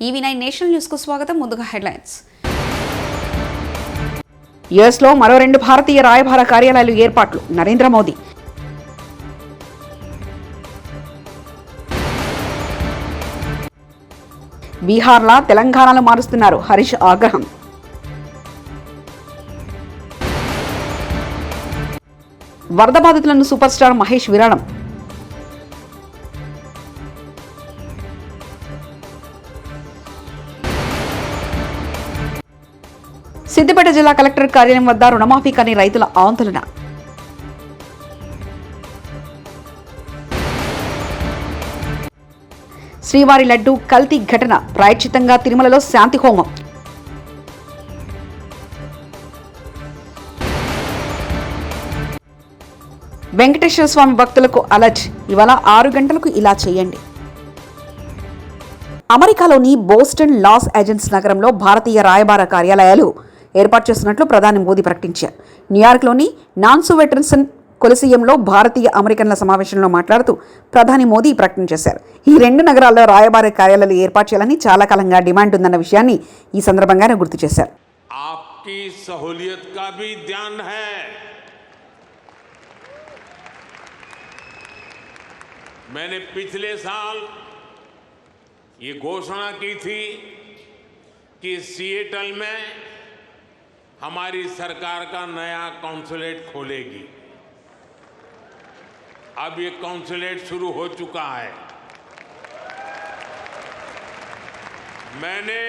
EV9 national news కు స్వాగతం. ముందుగా హెడ్లైన్స్. యుఎస్ లో మరో 2 భారతీయ రాయబార కార్యాలయాలు ఏర్పాట్లు. నరేంద్ర మోదీ. బీహార్లా తెలంగాణలో మారుస్తున్నారు. హరీష్ ఆగ్రహం. వరద బాధితులను సూపర్ స్టార్ మహేష్ విరాళం. సిద్దిపేట జిల్లా కలెక్టర్ కార్యాలయం వద్ద రుణమాఫీ కాని రైతుల ఆందోళన. శ్రీవారి లడ్డు కల్తీ ఘటన. ప్రాయశ్చిత్తంగా తిరుమలలో శాంతి హోమం. వెంకటేశ్వర స్వామి భక్తులకు అలర్ట్. ఇవాళ 6 గంటలకు ఇలా చేయండి. అమెరికాలోని బోస్టన్, లాస్ ఏంజల్స్ నగరంలో భారతీయ రాయబార కార్యాలయాలు ఏర్పాటు చేస్తున్నట్లు ప్రధాని మోదీ ప్రకటించారు. న్యూయార్క్లోని నాన్సు వెటర్సన్ కొలిసియంలో భారతీయ అమెరికన్ల సమావేశంలో మాట్లాడుతూ ప్రధాని మోదీ ప్రకటన చేశారు. ఈ 2 నగరాల్లో రాయబార కార్యాలయాలు ఏర్పాటు చేయాలని చాలా కాలంగా డిమాండ్ ఉందన్న విషయాన్ని ఈ సందర్భంగా గుర్తు చేశారు. आपकी सहूलियत का भी ध्यान है. मैंने पिछले साल ये घोषणा की थी कि सिएटल में हमारी सरकार का नया कॉन्सुलेट खोलेगी. अब ये कॉन्सुलेट शुरू हो चुका है. मैंने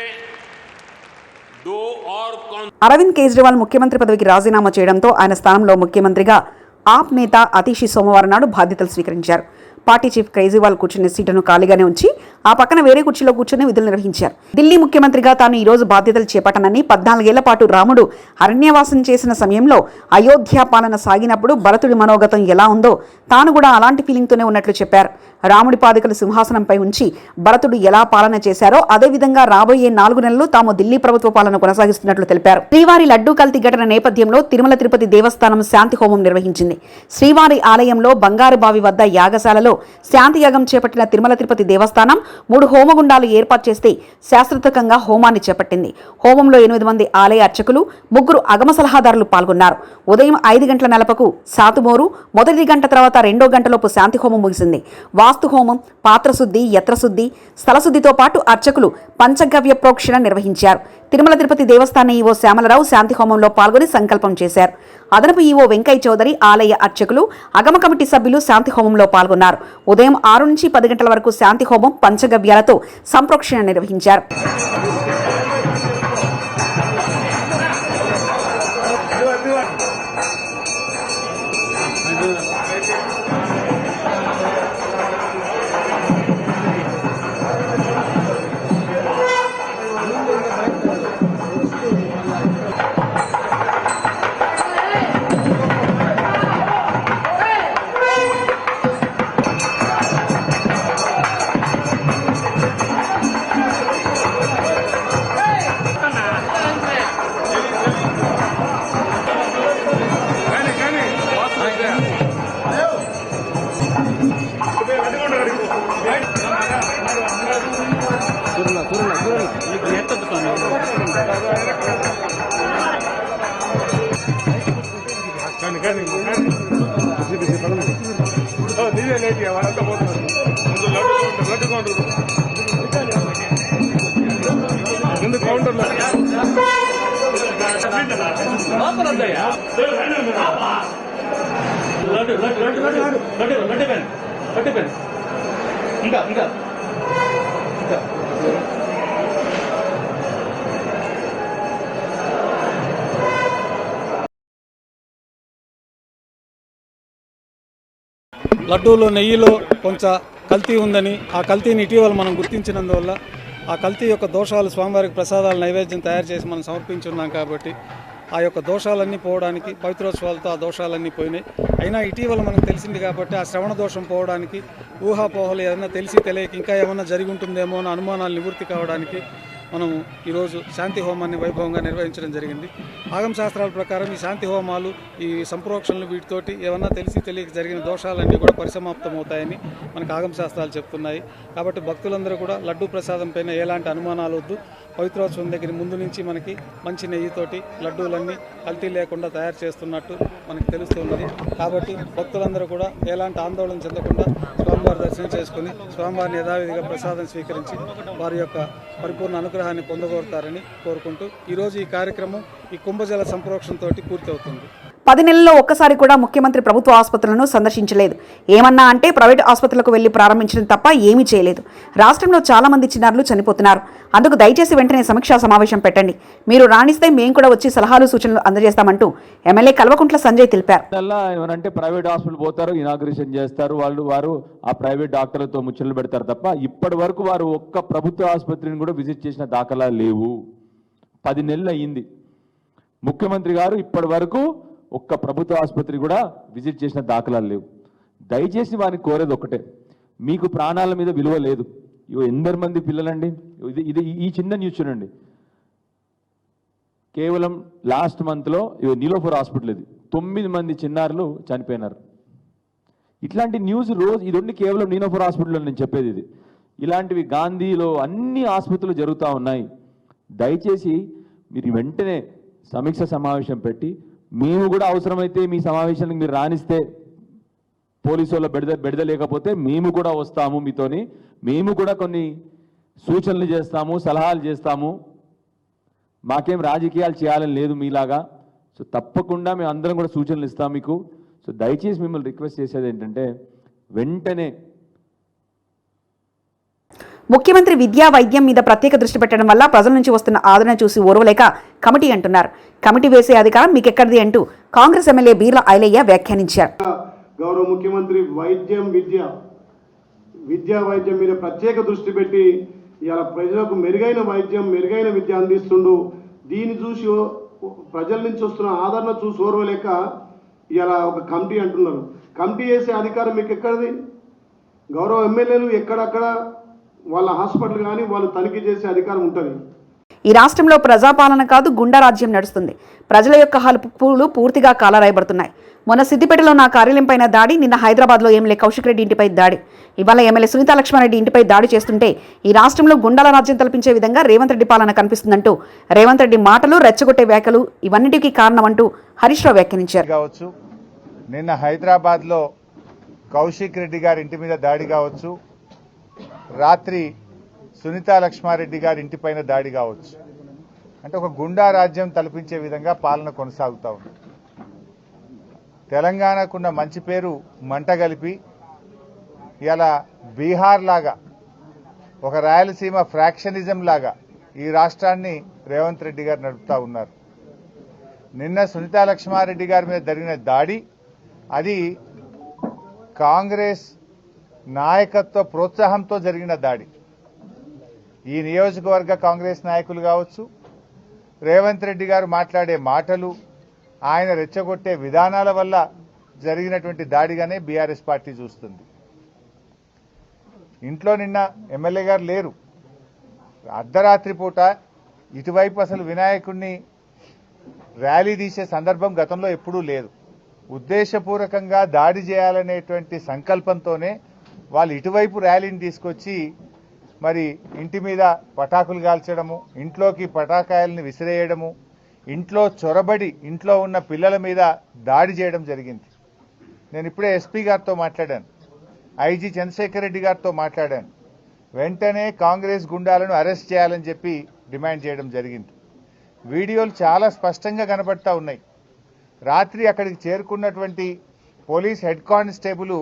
2 और అరవింద్ కేజ్రీవాల్ ముఖ్యమంత్రి పదవికి రాజీనామా చేయడంతో ఆయన స్థానంలో ముఖ్యమంత్రిగా ఆప్ నేత అతిషి సోమవారం నాడు బాధ్యతలు స్వీకరించారు. పార్టీ చీఫ్ కేజ్రీవాల్ కూర్చునే సీటును ఖాళీగానే ఉంచి ఆ పక్కన వేరే కుర్చీలో కూర్చుని విధులు నిర్వహించారు. ఢిల్లీ ముఖ్యమంత్రిగా తాను ఈ రోజు బాధ్యతలు చేపట్టనని, 14 ఏళ్ల పాటు రాముడు అరణ్యవాసం చేసిన సమయంలో అయోధ్య పాలన సాగినప్పుడు భరతుడి మనోగతం ఎలా ఉందో తాను కూడా అలాంటి ఫీలింగ్తోనే ఉన్నట్లు చెప్పారు. రాముడి పాదుకలు సింహాసనంపై ఉంచి భరతుడు ఎలా పాలన చేశారో అదేవిధంగా రాబోయే 4 నెలలు తాము ఢిల్లీ ప్రభుత్వ పాలన కొనసాగిస్తున్నట్లు తెలిపారు. శ్రీవారి లడ్డూ కల్తీ ఘటన నేపథ్యంలో తిరుమల తిరుపతి దేవస్థానం శాంతి హోమం నిర్వహించింది. శ్రీవారి ఆలయంలో బంగారు బావి వద్ద యాగశాలలో శాంతి యాగం చేపట్టిన తిరుమల తిరుపతి దేవస్థానం 3 హోమగుండాలు ఏర్పాటు చేస్తే శాస్త్రోక్తంగా హోమాన్ని చేపట్టింది. హోమంలో 8 మంది ఆలయ అర్చకులు, 3 అగమ సలహాదారులు పాల్గొన్నారు. ఉదయం 5 గంటల నలపకు సాతుమోరు, మొదటి గంట తర్వాత 2వ గంటలోపు శాంతి హోమం ముగిసింది. వాస్తు హోమం, పాత్రశుద్ధి, యత్రశుద్ధి, స్థలశుద్ధితో పాటు అర్చకులు పంచగవ్య ప్రోక్షణ నిర్వహించారు. తిరుమల తిరుపతి దేవస్థాన ఈవో శ్యామలరావు శాంతి హోమంలో పాల్గొని సంకల్పం చేశారు. అదనపు ఈవో వెంకయ్య చౌదరి, ఆలయ అర్చకులు, అగమ కమిటీ సభ్యులు శాంతి హోమంలో పాల్గొన్నారు. ఉదయం 6 నుంచి 10 గంటల వరకు శాంతి హోమం, పంచగవ్యాలతో సంప్రోక్షణ నిర్వహించారు. లడ్డూలో నెయ్యిలో కొంచెం కల్తీ ఉందని, ఆ కల్తీని ఇటీవల మనం గుర్తించినందువల్ల ఆ కల్తీ యొక్క దోషాలు స్వామివారికి ప్రసాదాల నైవేద్యం తయారు చేసి మనం సమర్పించున్నాం కాబట్టి ఆ యొక్క దోషాలన్నీ పోవడానికి, పవిత్రోత్సవాలతో ఆ దోషాలన్నీ పోయినాయి. అయినా ఇటీవల మనకు తెలిసింది కాబట్టి ఆ శ్రవణ దోషం పోవడానికి, ఊహాపోహలు ఏదైనా తెలిసి తెలియక ఇంకా ఏమన్నా జరిగి ఉంటుందేమో అని అనుమానాలు నివృత్తి కావడానికి మనము ఈరోజు శాంతి హోమాన్ని వైభవంగా నిర్వహించడం జరిగింది. ఆగమ శాస్త్రాల ప్రకారం ఈ శాంతి హోమాలు, ఈ సంప్రోక్షణలు, వీటితోటి ఏమన్నా తెలియక జరిగిన దోషాలన్నీ కూడా పరిసమాప్తమవుతాయని మనకు ఆగమ శాస్త్రాలు చెప్తున్నాయి. కాబట్టి భక్తులందరూ కూడా లడ్డూ ప్రసాదం పైన ఎలాంటి అనుమానాలు వద్దు. పవిత్రోత్సవం దగ్గర ముందు నుంచి మనకి మంచి నెయ్యితోటి లడ్డూలన్నీ కల్తీ లేకుండా తయారు చేస్తున్నట్టు మనకు తెలుస్తున్నది. కాబట్టి భక్తులందరూ కూడా ఎలాంటి ఆందోళన చెందకుండా స్వామివారి దర్శనం చేసుకుని స్వామివారిని యథావిధిగా ప్రసాదం స్వీకరించి వారి యొక్క పరిపూర్ణ అనుగ్రహాన్ని పొందగోరుతారని కోరుకుంటూ ఈరోజు ఈ కార్యక్రమం ఈ కుంభజల సంప్రోక్షణతో పూర్తి అవుతుంది. 10 నెలల్లో ఒక్కసారి కూడా ముఖ్యమంత్రి ప్రభుత్వ ఆసుపత్రులను సందర్శించలేదు. ఏమన్నా అంటే ప్రైవేట్ ఆసుపత్రులకు వెళ్లి ప్రారంభించడం తప్ప ఏమీ చేయలేదు. రాష్ట్రంలో చాలా మంది చిన్నారులు చనిపోతున్నారు. అందుకు దయచేసి వెంటనే సమీక్షా సమావేశం పెట్టండి. మీరు రాణిస్తే మేము కూడా వచ్చి సలహాలు సూచనలు అందజేస్తామంటూ ఎమ్మెల్యే కల్వకుంట్ల సంజయ్ తెలిపారు. ఏమనంటే ప్రైవేట్ హాస్పిటల్ పోతారు, ఇనాగ్రేషన్ చేస్తారు, వారు ఆ ప్రైవేట్ డాక్టర్లతో ముచ్చట్లు పెడతారు తప్ప ఇప్పటి వరకు వారు ఒక్క ప్రభుత్వ ఆసుపత్రిని కూడా విజిట్ చేసిన దాఖలా లేవు. 10 నెలలు అయ్యింది. ముఖ్యమంత్రి గారు ఇప్పటి వరకు ఒక్క ప్రభుత్వ ఆసుపత్రి కూడా విజిట్ చేసిన దాఖలాలు లేవు. దయచేసి వారిని కోరేది ఒకటే, మీకు ప్రాణాల మీద విలువ లేదు. ఎందరు మంది పిల్లలండి, ఇది ఈ చిన్న న్యూస్ చూడండి. కేవలం లాస్ట్ మంత్లో నీలోఫర్ హాస్పిటల్ ఇది 9 మంది చిన్నారులు చనిపోయినారు. ఇట్లాంటి న్యూస్ రోజు ఇది ఉండి కేవలం నీలోఫర్ హాస్పిటల్లో నేను చెప్పేది ఇది. ఇలాంటివి గాంధీలో అన్ని ఆసుపత్రులు జరుగుతూ ఉన్నాయి. దయచేసి మీరు వెంటనే సమీక్ష సమావేశం పెట్టి, మేము కూడా అవసరమైతే మీ సమావేశానికి మీరు రాణిస్తే, పోలీసు వాళ్ళ బెడద లేకపోతే మేము కూడా వస్తాము మీతోని, మేము కూడా కొన్ని సూచనలు చేస్తాము, సలహాలు చేస్తాము. మాకేం రాజకీయాలు చేయాలని లేదు మీలాగా. సో తప్పకుండా మేము అందరం కూడా సూచనలు ఇస్తాం మీకు. సో దయచేసి మిమ్మల్ని రిక్వెస్ట్ చేసేది ఏంటంటే వెంటనే ముఖ్యమంత్రి విద్యా వైద్యం మీద ప్రత్యేక దృష్టి పెట్టడం వల్ల ప్రజల నుంచి వస్తున్న ఆదరణ చూసి ఓర్వలేక కమిటీ అంటున్నారు. కమిటీ వేసే అధికారం మీకెక్కడిది అంటూ కాంగ్రెస్ ఎమ్మెల్యే బీర్ల ఐలయ్య వ్యాఖ్యానించారు. గౌరవ ముఖ్యమంత్రి విద్యా వైద్యం మీద ప్రత్యేక దృష్టి పెట్టి ఇలా ప్రజలకు మెరుగైన వైద్యం, మెరుగైన విద్య అందిస్తుండు. దీన్ని చూసి ప్రజల నుంచి వస్తున్న ఆదరణ చూసి ఓర్వలేక ఇలా ఒక కమిటీ అంటున్నారు. కమిటీ వేసే అధికారం మీకు ఎక్కడిది? గౌరవ ఎమ్మెల్యేలు ఎక్కడక్కడ వాళ్ళ హాస్పిటల్ కానీ వాళ్ళు తనిఖీ చేసే అధికారం ఉంటుంది. ఈ రాష్ట్రంలో ప్రజాపాలన కాదు, గుండా రాజ్యం నడుస్తుంది. ప్రజల యొక్క హలుపులు పూర్తిగా కాలరాయబడుతున్నాయి. మొన్న సిద్దిపేటలో నా కార్యాలయంపైన దాడి, నిన్న హైదరాబాద్లో ఎమ్మెల్యే కౌశిక్ రెడ్డి ఇంటిపై దాడి, ఇవాళ ఎమ్మెల్యే సునీతా లక్ష్మారెడ్డి ఇంటిపై దాడి చేస్తుంటే ఈ రాష్ట్రంలో గుండాల రాజ్యం తలపించే విధంగా రేవంత్ రెడ్డి పాలన కనిపిస్తుందంటూ రేవంత్ రెడ్డి మాటలు, రెచ్చగొట్టే వ్యాఖ్యలు ఇవన్నిటికీ కారణమంటూ హరీష్ రావు వ్యాఖ్యానించారు. కావచ్చు, నిన్న హైదరాబాద్లో కౌశిక్ రెడ్డి గారి ఇంటి మీద దాడి కావచ్చు, రాత్రి సునీతా లక్ష్మారెడ్డి గారి ఇంటిపైన దాడి కావచ్చు. అంటే ఒక గుండా రాజ్యం తలపించే విధంగా పాలన కొనసాగుతూ ఉంది. తెలంగాణకున్న మంచి పేరు మంట కలిపి ఇలా బీహార్ లాగా, ఒక రాయలసీమ ఫ్రాక్షనిజం లాగా ఈ రాష్ట్రాన్ని రేవంత్ రెడ్డి గారు నడుపుతూ ఉన్నారు. నిన్న సునీతా లక్ష్మారెడ్డి గారి మీద జరిగిన దాడి అది కాంగ్రెస్ నాయకత్వ ప్రోత్సాహంతో జరిగిన దాడి. ఈ నియోజకవర్గ కాంగ్రెస్ నాయకులు కావచ్చు, రేవంత్ రెడ్డి గారు మాట్లాడే మాటలు, ఆయన రెచ్చగొట్టే విధానాల వల్ల జరిగినటువంటి దాడిగానే బీఆర్ఎస్ పార్టీ చూస్తుంది. ఇంట్లో నిన్న ఎమ్మెల్యే గారు లేరు. అర్ధరాత్రి పూట ఇటువైపు అసలు వినాయకుడిని ర్యాలీ తీసే సందర్భం గతంలో ఎప్పుడూ లేదు. ఉద్దేశపూర్వకంగా దాడి చేయాలనేటువంటి సంకల్పంతోనే వాళ్ళు ఇటువైపు ర్యాలీని తీసుకొచ్చి మరి ఇంటి మీద పటాకులు కాల్చడము, ఇంట్లోకి పటాకాయల్ని విసిరేయడము, ఇంట్లో చొరబడి ఇంట్లో ఉన్న పిల్లల మీద దాడి చేయడం జరిగింది. నేను ఇప్పుడే ఎస్పీ గారితో మాట్లాడాను, ఐజీ చంద్రశేఖర్ రెడ్డి గారితో మాట్లాడాను. వెంటనే కాంగ్రెస్ గుండాలను అరెస్ట్ చేయాలని చెప్పి డిమాండ్ చేయడం జరిగింది. వీడియోలు చాలా స్పష్టంగా కనబడతా ఉన్నాయి. రాత్రి అక్కడికి చేరుకున్నటువంటి పోలీస్ హెడ్ కానిస్టేబుల్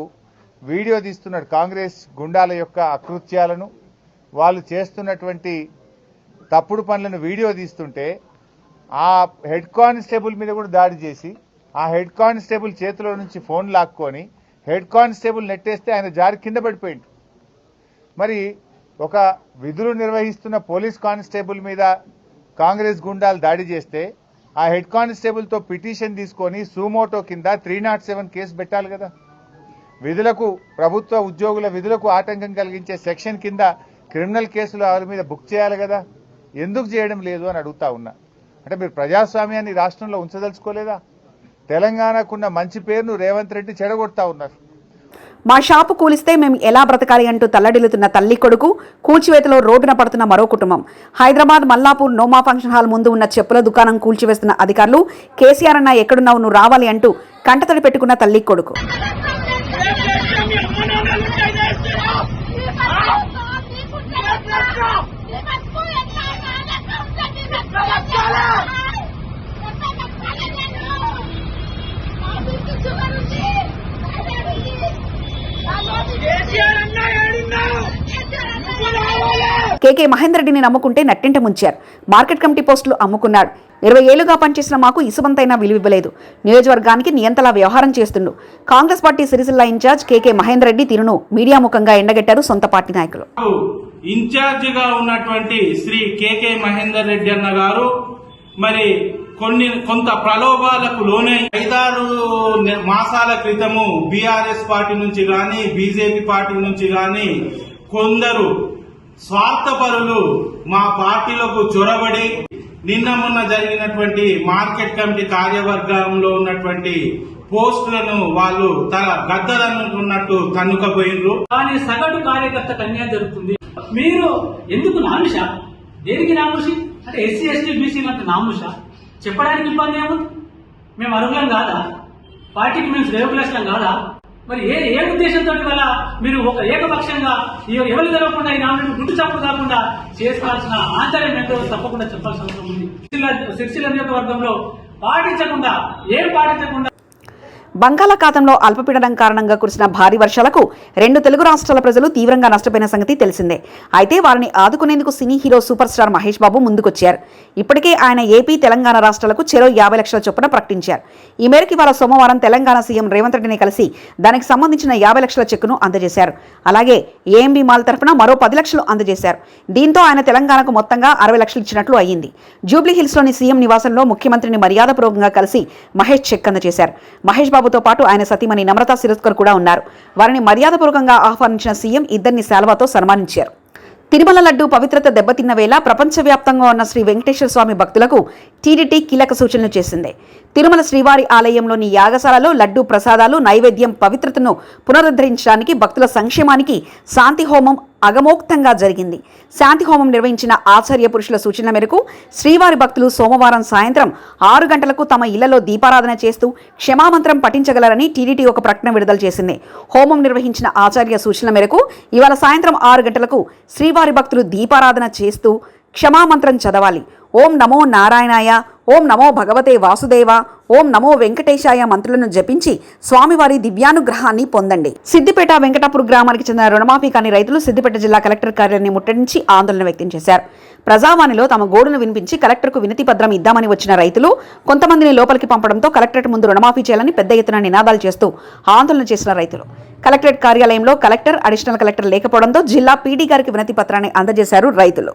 వీడియో తీస్తున్నాడు కాంగ్రెస్ గుండాల యొక్క అకృత్యాలను, వాళ్ళు చేస్తున్నటువంటి తప్పుడు పనులను వీడియో తీస్తుంటే ఆ హెడ్ కానిస్టేబుల్ మీద కూడా దాడి చేసి ఆ హెడ్ కానిస్టేబుల్ చేతిలో నుంచి ఫోన్ లాక్కొని హెడ్ కానిస్టేబుల్ నెట్టేస్తే ఆయన జారి కింద పడిపోయింది. మరి ఒక విధులు నిర్వహిస్తున్న పోలీస్ కానిస్టేబుల్ మీద కాంగ్రెస్ గుండాలు దాడి చేస్తే ఆ హెడ్ కానిస్టేబుల్తో పిటిషన్ తీసుకొని సూమోటో కింద 307 కేసు పెట్టాలి కదా. విధులకు, ప్రభుత్వ ఉద్యోగుల విధులకు ఆటంకం కలిగించే సెక్షన్ కింద క్రిమినల్ కేసులు వాళ్ళ మీద బుక్ చేయాలి కదా. ఎందుకు చేయడం లేదు అని అడుగుతా ఉన్నా. అంటే మీరు ప్రజాస్వామ్యాన్ని రాష్ట్రంలో ఉంచదలుచుకోలేదా? తెలంగాణకున్న మంచి పేరును రేవంత్ రెడ్డి చెడగొడతా ఉన్నారు. మా షాపు కూలిస్తే మేము ఎలా బ్రతకాలి అంటూ తల్లడిల్లుతున్న తల్లి కొడుకు, కూల్చివేతలో రోడ్డున పడుతున్న మరో కుటుంబం. హైదరాబాద్ మల్లాపూర్ నోమా ఫంక్షన్ హాల్ ముందు ఉన్న చెప్పుల దుకాణం కూల్చివేస్తున్న అధికారులు, కేసీఆర్ అన్న ఎక్కడున్నావు నువ్వు రావాలి అంటూ కంటతడి పెట్టుకున్న తల్లి కొడుకు. కేకే మహేందర్ రెడ్డిని నమ్ముకుంటే నట్టింట ముంచారు. మార్కెట్ కమిటీ పోస్టులు అమ్ముకున్నాడు. 20 ఏళ్లుగా పనిచేసిన మాకు ఇసుమంతైనా విలువివ్వలేదు. నియోజకవర్గానికి నియంతలా వ్యవహారం చేస్తుండు. కాంగ్రెస్ పార్టీ సిరిసిల్ల ఇన్ఛార్జ్ కేకే మహేందర్ రెడ్డి తీరును మీడియా ముఖంగా ఎండగట్టారు సొంత పార్టీ నాయకులు. ఇన్ఛార్జిగా ఉన్నటువంటి శ్రీ కేకే మహేందర్ రెడ్డి అన్న గారు మరి కొంత ప్రలోభాలకు లోనే 5-6 మాసాల క్రితము బీఆర్ఎస్ పార్టీ నుంచి గాని, బీజేపీ పార్టీ నుంచి గాని కొందరు స్వార్థపరులు మా పార్టీలకు చొరబడి నిన్న మొన్న జరిగినటువంటి మార్కెట్ కమిటీ కార్యవర్గంలో ఉన్నటువంటి పోస్టులను వాళ్ళు తల గద్దలనుకున్నట్టు తన్నుకపోయినరు. కానీ సగటు కార్యకర్తకు అన్యాయం జరుగుతుంది. మీరు ఎందుకు నాముష? దేనికి నాముషి అంటే ఎస్సీ ఎస్టీ బీసీ అంటే నాముష చెప్పడానికి ఇబ్బంది ఏముంది? మేము అర్హులం కాదా? పార్టీకి మేము శ్రేయోభిలాషులం కాదా? మరి ఏ ఉద్దేశంతో వల్ల మీరు ఒక ఏకపక్షంగా ఎవరు తెలవకుండా ఈ నామినేట్ గుట్టు చప్పుడు కాకుండా చేసుకోవాల్సిన ఆంతర్యం ఏంటో తప్పకుండా చెప్పాల్సిన అవసరం ఉంది. సిరిసిల్ల నియోజకవర్గంలో పాటించకుండా బంగాళాఖాతంలో అల్పపీడనం కారణంగా కురిసిన భారీ వర్షాలకు 2 తెలుగు రాష్ట్రాల ప్రజలు తీవ్రంగా నష్టపోయిన సంగతి తెలిసిందే. అయితే వారిని ఆదుకునేందుకు cine hero super star Mahesh Babu ముందుకొచ్చారు. ఇప్పటికే ఆయన ఏపీ, తెలంగాణ రాష్ట్రాలకు చెరో 50 లక్షల చొప్పున ప్రకటించారు. ఈ మేరకు ఇవాళ సోమవారం తెలంగాణ సీఎం రేవంత్ రెడ్డిని కలిసి దానికి సంబంధించిన 50 లక్షల చెక్కును అందజేశారు. అలాగే ఏఎంబీ మాల్ తరఫున మరో 10 లక్షలు అందజేశారు. దీంతో ఆయన తెలంగాణకు మొత్తంగా 60 లక్షలు ఇచ్చినట్లు అయ్యింది. జూబ్లీ హిల్స్లోని సీఎం నివాసంలో ముఖ్యమంత్రిని మర్యాదపూర్వకంగా కలిసి మహేష్ చెక్ అందజేశారు. మహేష్ బాబుతో పాటు ఆయన సతీమణి నమ్రతా శిరోద్కర్ కూడా ఉన్నారు. వారిని మర్యాదపూర్వకంగా ఆహ్వానించిన సీఎం ఇద్దరిని శాల్వాతో సన్మానించారు. తిరుమల లడ్డు పవిత్రత దెబ్బతిన్న వేళ ప్రపంచవ్యాప్తంగా ఉన్న శ్రీ వెంకటేశ్వర స్వామి భక్తులకు టీడీటీ కీలక సూచనలు చేసింది. తిరుమల శ్రీవారి ఆలయంలోని యాగశాలలో లడ్డు ప్రసాదాలు, నైవేద్యం పవిత్రతను పునరుద్ధరించడానికి, భక్తుల సంక్షేమానికి శాంతి హోమం అగమోక్తంగా జరిగింది. శాంతి హోమం నిర్వహించిన ఆచార్య పురుషుల సూచనల మేరకు శ్రీవారి భక్తులు సోమవారం సాయంత్రం 6 గంటలకు తమ ఇళ్లలో దీపారాధన చేస్తూ క్షమామంత్రం పఠించగలరని టీడీటీ ఒక ప్రకటన విడుదల చేసింది. హోమం నిర్వహించిన ఆచార్య సూచనల మేరకు ఇవాళ సాయంత్రం 6 గంటలకు శ్రీవారి భక్తులు దీపారాధన చేస్తూ క్షమామంత్రం చదవాలి. ఓం నమో నారాయణాయ, ఓం నమో భగవతే వాసుదేవ, ఓం నమో వెంకటేశాయ మంత్రులను జపించి స్వామివారి దివ్యానుగ్రహాన్ని పొందండి. సిద్దిపేట వెంకటాపూర్ గ్రామానికి చెందిన రుణమాఫీ కాని రైతులు సిద్దిపేట జిల్లా కలెక్టర్ కార్యాలయాన్ని ముట్టడించి ఆందోళన వ్యక్తం చేశారు. ప్రజావాణిలో తమ గోడును వినిపించి కలెక్టర్కు వినతి పత్రం ఇద్దామని వచ్చిన రైతులు కొంతమందిని లోపలికి పంపడంతో కలెక్టరేట్ ముందు రుణమాఫీ చేయాలని పెద్ద ఎత్తున నినాదాలు చేస్తూ ఆందోళన చేసిన రైతులు కలెక్టరేట్ కార్యాలయంలో కలెక్టర్, అడిషనల్ కలెక్టర్ లేకపోవడంతో జిల్లా పీడీ గారికి వినతి పత్రాన్ని అందజేశారు రైతులు.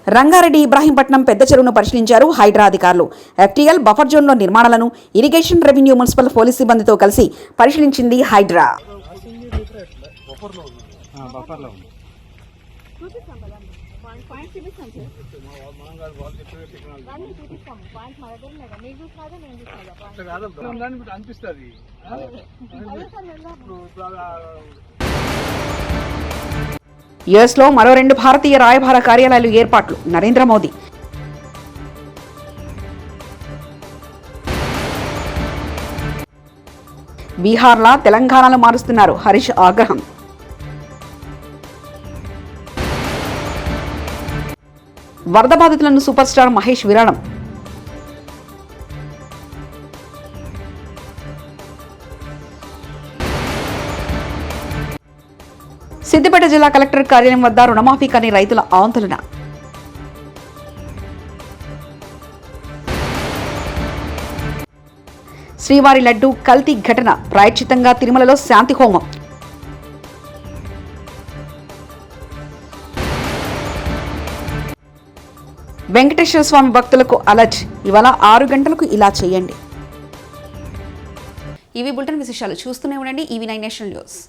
రంగారెడ్డి ఇబ్రాహీంపట్నం పెద్ద చెరువును పరిశీలించారు హైడ్రా అధికారులు. ఎఫ్టీఎల్ బఫర్ జోన్లో నిర్మాణాలను ఇరిగేషన్, రెవెన్యూ, మున్సిపల్, పోలీస్ సిబ్బందితో కలిసి పరిశీలించింది హైడ్రా. యుఎస్లో మరో 2 భారతీయ రాయబార కార్యాలయాలు ఏర్పాట్లు. నరేంద్ర మోదీ బీహార్లా తెలంగాణలో మారుస్తున్నారు. హరీష్ ఆగ్రహం. వరద బాధితులను సూపర్ స్టార్ మహేష్ విరాళం. సిద్దిపేట జిల్లా కలెక్టర్ కార్యాలయం వద్ద రుణమాఫీ కాని రైతుల ఆందోళన. శ్రీవారి లడ్డు కల్తీ ఘటన, ప్రాయశ్చిత్తంగా తిరుమలలో శాంతి హోమం. వెంకటేశ్వర స్వామి భక్తులకు అలర్ట్, ఇవాళ 6 గంటలకు ఇలా చేయండి. ఇవి బులెటిన్ విశేషాలు. చూస్తూనే ఉండండి EV9 నేషనల్ న్యూస్.